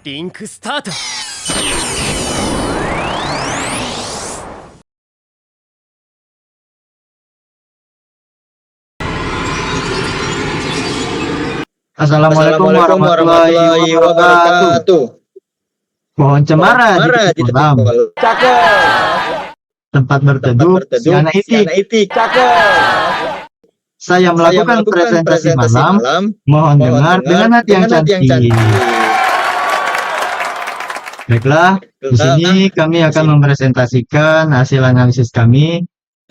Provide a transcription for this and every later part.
リンクスタート。 Assalamualaikum warahmatullahi wabarakatuh. Pohon cemara di tepi kolam, tempat berteduh si anak itik. Saya melakukan presentasi malam. Mohon dengar dengan hati yang cantik. Baiklah, di sini kami akan mempresentasikan hasil analisis kami.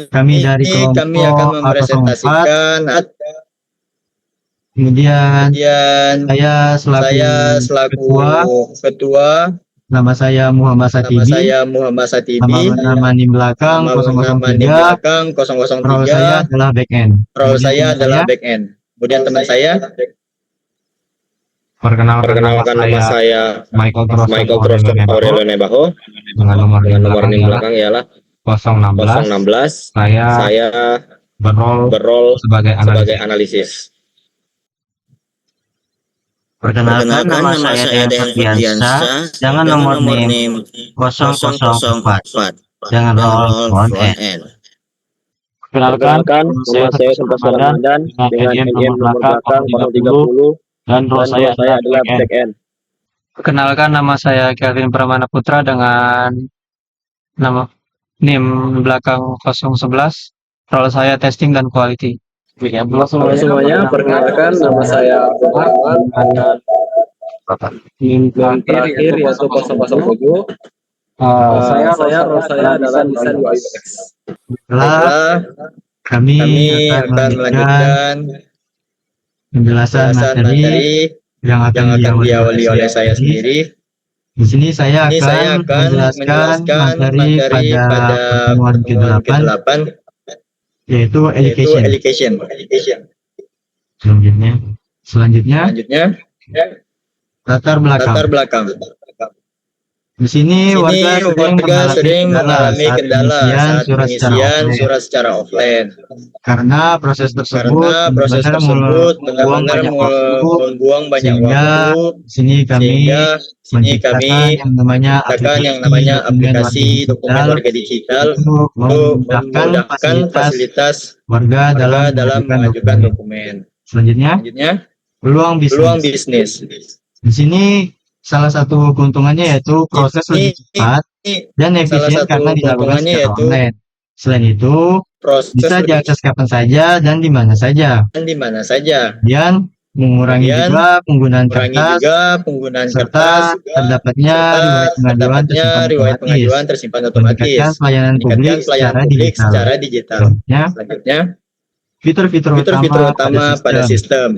Kami dari kelompok A04. Kemudian saya selaku ketua. Nama saya Muhammad Satibi. Nama NIM belakang 003. Role saya adalah back end. Kemudian teman saya. Perkenalkan nama saya Michael Troston Aurelio Nebaho dengan nomor NIM belakang ialah 016. Saya berrol sebagai analisis. Perkenalkan nama saya Dean Ferdiansa dengan nomor NIM 004 dengan role front end. Perkenalkan nama saya Sultan Ramadan dengan NIM nomor belakang 030 dan role saya adalah back end. Perkenalkan nama saya Kelvin Pramana Putra dengan nama NIM belakang 011. Role saya testing dan quality. Halo semuanya, perkenalkan nama saya Muhammad dengan NIM terakhir yaitu 007. Role saya adalah desain UI UX. Kami akan melanjutkan penjelasan materi yang akan diawali oleh saya sendiri. Di sini saya akan menjelaskan materi pada pertemuan ke-8, yaitu education. Selanjutnya latar belakang. Di sini warga sering mengalami kendala saat pengisian surat secara offline. Karena proses tersebut benar-benar membuang banyak waktu. Di sini kami menciptakan yang namanya aplikasi dokumen warga digital untuk memudahkan fasilitas warga dalam mengajukan dokumen. Selanjutnya peluang bisnis. Di sini salah satu keuntungannya yaitu proses lebih cepat dan efisien karena dilakukan secara online. Selain itu, bisa diakses kapan saja dan di mana saja. Dan mengurangi juga penggunaan kertas, serta terdapatnya riwayat pengaduan tersimpan otomatis. Meningkatkan pelayanan publik secara digital. Selanjutnya, fitur-fitur utama pada sistem.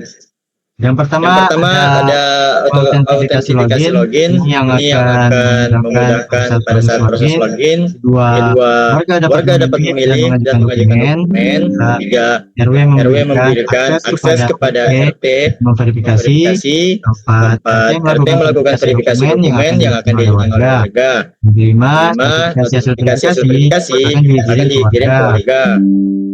Yang pertama ada autentikasi login yang akan memudahkan pada saat proses login. Kedua, warga dapat memilih dan mengajukan dokumen. Tiga, RW memberikan akses kepada RT memverifikasi. Keempat, RT melakukan verifikasi dokumen yang akan diajukan oleh warga. Kelima, notifikasi hasil verifikasi akan dikirim ke warga.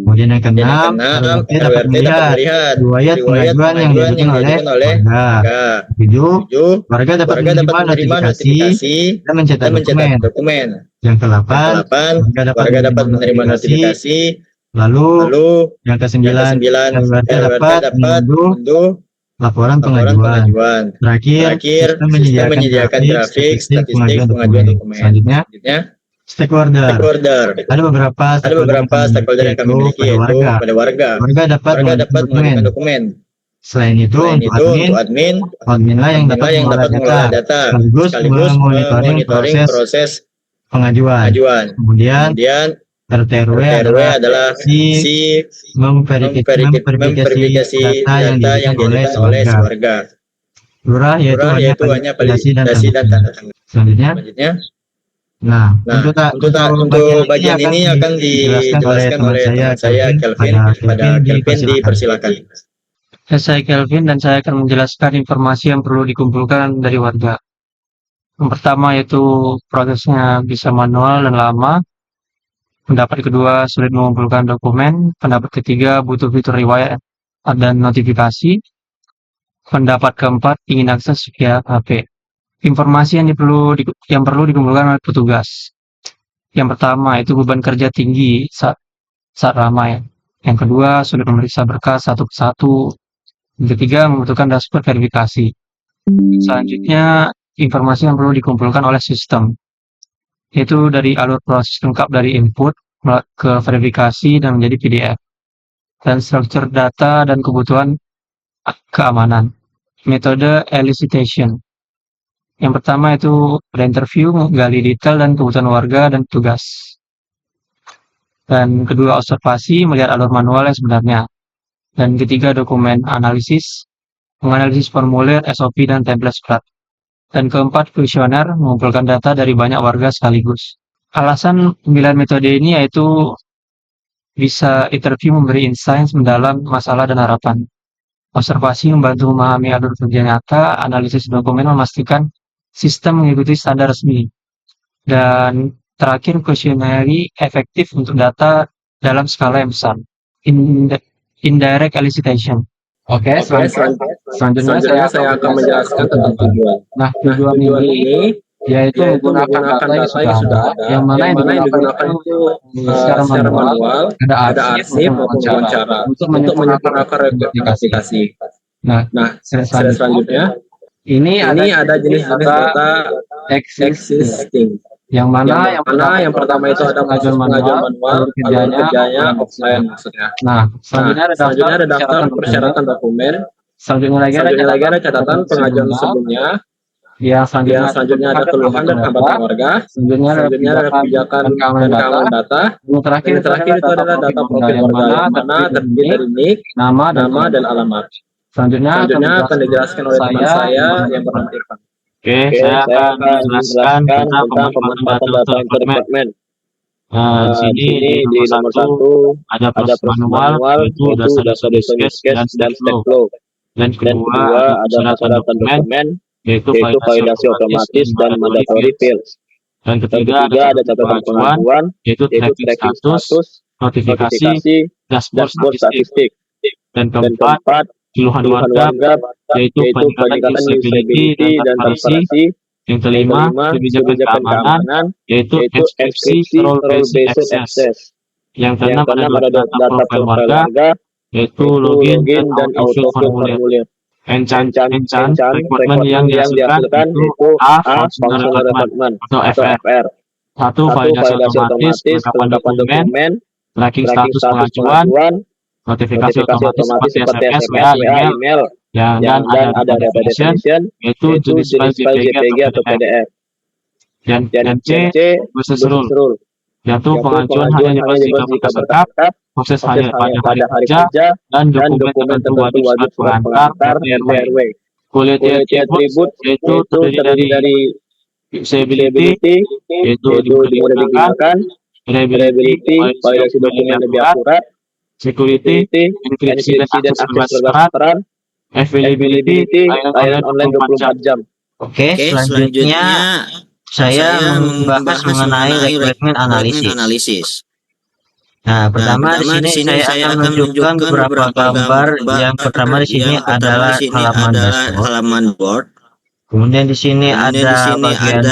Kemudian yang keenam, RT dapat melihat riwayat pengajuan yang diajukan oleh warga. Ketujuh, warga dapat menerima notifikasi dan mencetak dokumen. Yang kedelapan, warga dapat menerima notifikasi. Lalu yang kesembilan, RT dapat mengunduh laporan pengajuan. Terakhir, sistem menyediakan grafik statistik pengajuan dokumen. Selanjutnya, stakeholder. Ada beberapa stakeholder yang kami miliki yaitu pada warga. Warga dapat mengajukan dokumen. Selain itu, untuk admin lah yang dapat mengolah data, sekaligus monitoring proses pengajuan. Kemudian RT RW adalah si memverifikasi data yang diberikan oleh warga. Lurah yaitu hanya validasi dan tanda tangan. Selanjutnya, untuk bagian ini akan dijelaskan oleh teman saya Kelvin. Kepada Kelvin dipersilakan. Saya Kelvin dan saya akan menjelaskan informasi yang perlu dikumpulkan dari warga. Yang pertama yaitu prosesnya bisa manual dan lama. Pendapat kedua, sulit mengumpulkan dokumen. Pendapat ketiga, butuh fitur riwayat dan notifikasi. Pendapat keempat, ingin akses via HP. Informasi yang perlu dikumpulkan oleh petugas. Yang pertama itu beban kerja tinggi saat ramai. Yang kedua, sulit memeriksa berkas satu persatu. Yang ketiga, membutuhkan dashboard verifikasi. Selanjutnya, informasi yang perlu dikumpulkan oleh sistem, yaitu dari alur proses lengkap dari input ke verifikasi dan menjadi PDF. Dan struktur data dan kebutuhan keamanan. Metode elicitation. Yang pertama itu interview, menggali detail dan kebutuhan warga dan petugas. Dan kedua, observasi, melihat alur manual yang sebenarnya. Dan ketiga, dokumen analisis, menganalisis formulir, SOP, dan template surat. Dan keempat, kuesioner, mengumpulkan data dari banyak warga sekaligus. Alasan pemilihan metode ini yaitu bisa interview memberi insight mendalam masalah dan harapan. Observasi membantu memahami alur kerja nyata, analisis dokumen memastikan sistem mengikuti standar resmi. Dan terakhir, kuesioneri efektif untuk data dalam skala yang besar. Indirect elicitation. Oke, selanjutnya saya akan menjelaskan tentang tujuan. Nah, tujuan ini yaitu menggunakan data yang sudah ada, yang mana yang digunakan itu secara manual, ada arsip maupun wawancara untuk menyempurnakan aplikasi. Nah, selanjutnya ini ada jenis-jenis data existing. Yang mana yang pertama itu ada pengajuan manual, alur kerjanya offline maksudnya. Nah, selanjutnya ada daftar persyaratan dokumen. Selanjutnya lagi ada catatan pengajuan sebelumnya. Yang selanjutnya ada keluhan dan hambatan warga. Selanjutnya ada kebijakan dan keamanan data. Yang terakhir itu adalah data profil warga, mana terdiri dari NIK, nama dan alamat. Selanjutnya akan dijelaskan oleh teman saya yang bernama Irfan. Oke, saya akan menjelaskan tentang pemanfaatan data interdepartment. Di sini di nomor 1 ada proses manual, yaitu data business case dan step flow. Dan kedua ada persyaratan dokumen, yaitu validasi otomatis dan mandatory fields. Dan ketiga ada catatan pengajuan, yaitu tracking status, notifikasi, dashboard statistik. Dan keempat, keluhan warga, yaitu peningkatan usability dan transparansi. Yang kelima, kebijakan keamanan, yaitu encryption role-based access. Yang keenam ada data profil warga, yaitu login dan auto formulir. Enchant requirement yang dihasilkan itu A, functional requirement atau FR. 1. Validasi otomatis penangkapan dokumen, tracking status pengajuan, notifikasi otomatis seperti SMS, WA, email, dan ada definition, yaitu jenis file JPG atau PDF. Dan C, process rule, yaitu pengajuan hanya diproses jika berkas lengkap, proses hanya pada hari kerja, dan dokumen tertentu wajib surat pengantar RW. Quality attribute yaitu terdiri dari usability, yaitu mudah digunakan, reliability, validasi dokumen lebih akurat, security, encryption dan akses transparan, availability, layanan online 24 jam. Oke, selanjutnya saya membahas mengenai requirement analisis. Nah, pertama di sini saya akan menunjukkan beberapa gambar. Yang pertama di sini adalah halaman dashboard. Kemudian di sini ada bagian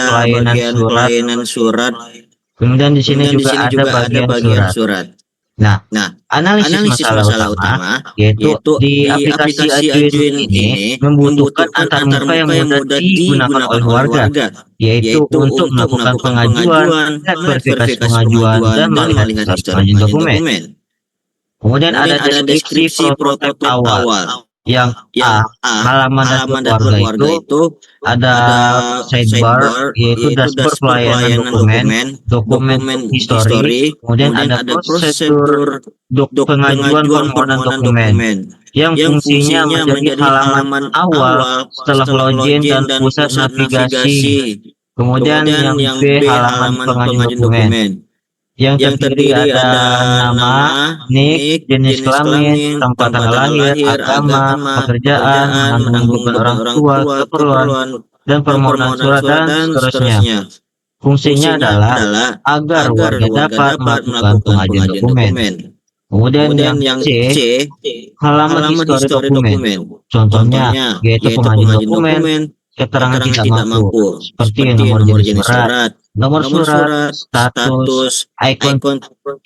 pelayanan surat. Kemudian di sini juga ada bagian surat. Nah, analisis masalah utama yaitu di aplikasi Ajuin ini membutuhkan antarmuka yang mudah digunakan oleh warga, yaitu untuk melakukan pengajuan, verifikasi pengajuan, dan melihat historik dokumen. Kemudian ada deskripsi prototip awal. Yang A, halaman dashboard warga itu ada sidebar, yaitu dashboard pelayanan dokumen histori, kemudian ada prosedur pengajuan permohonan dokumen yang fungsinya menjadi halaman awal setelah login dan pusat navigasi. Kemudian yang B, halaman pengajuan dokumen yang terdiri ada nama, NIK, jenis kelamin, tempat tanggal lahir, agama, pekerjaan, menanggungan orang tua, keperluan, dan permohonan surat dan seterusnya. Fungsinya adalah agar warga dapat melakukan pengajuan dokumen. Kemudian yang C, halaman histori dokumen. Contohnya yaitu pengajuan dokumen, keterangan tidak mampu, seperti nomor jenis surat, nomor surat, status, ikon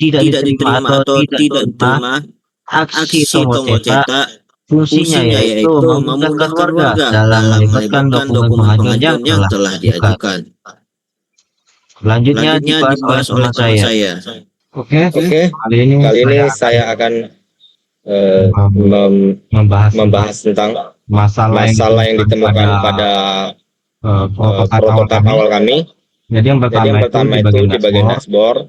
tidak diterima atau tidak diterima, aksi tombol cetak. Fungsinya yaitu memudahkan warga dalam melibatkan dokumen pengajuan yang telah diajukan. Selanjutnya dibahas oleh teman saya. Oke, Kali ini saya akan membahas tentang masalah yang ditemukan pada prototipe awal kami. Jadi yang pertama itu di bagian dashboard,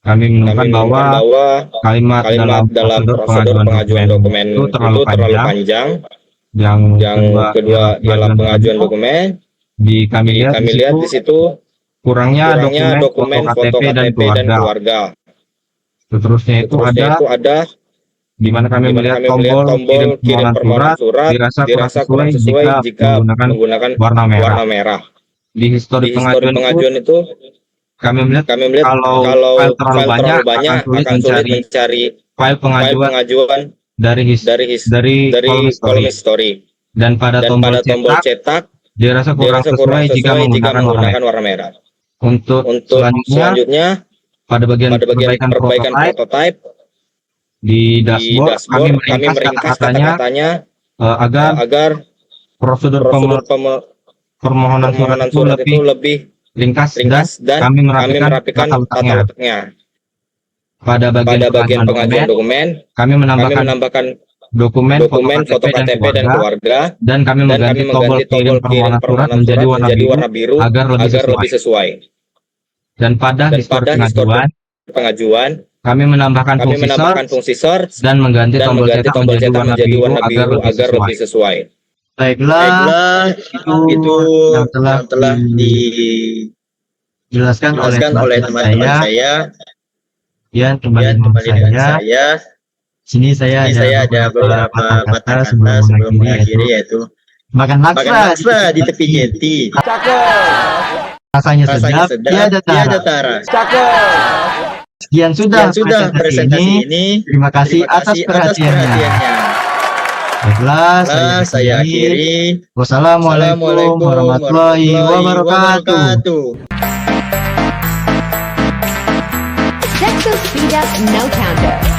kami menemukan bahwa kalimat dalam prosedur pengajuan dokumen itu terlalu panjang. Yang kedua ialah pengajuan dokumen. Kami lihat di situ kurangnya dokumen foto KTP dan keluarga. Seterusnya itu ada di mana kami melihat tombol kirim permohonan surat dirasa kurang sesuai jika menggunakan warna merah. Di histori pengajuan itu kami melihat kalau file terlalu banyak akan sulit mencari file pengajuan dari kolom history. Dan pada tombol cetak dirasa kurang sesuai jika menggunakan warna merah. Untuk selanjutnya pada bagian perbaikan prototipe di dashboard kami meringkas kata-katanya agar prosedur permohonan surat itu lebih ringkas dan kami merapikan tata letaknya. Pada bagian pengajuan dokumen kami menambahkan dokumen foto KTP dan keluarga, dan kami mengganti tombol kirim permohonan surat menjadi warna biru agar lebih sesuai. Dan pada histori pengajuan kami menambahkan fungsi search dan mengganti tombol cetak menjadi warna biru agar lebih sesuai. Baiklah, itu yang telah dijelaskan oleh teman saya. Ya, kembali dengan saya. Sini saya ada beberapa kata sebelum mengakhiri, yaitu makan laksa di tepi jeti. Rasanya sedap, tiada tara. Sekian sudah presentasi ini. Terima kasih atas perhatiannya. Baiklah, saya akhiri. Wassalamualaikum warahmatullahi wabarakatuh. Texas Speed Up No Counter.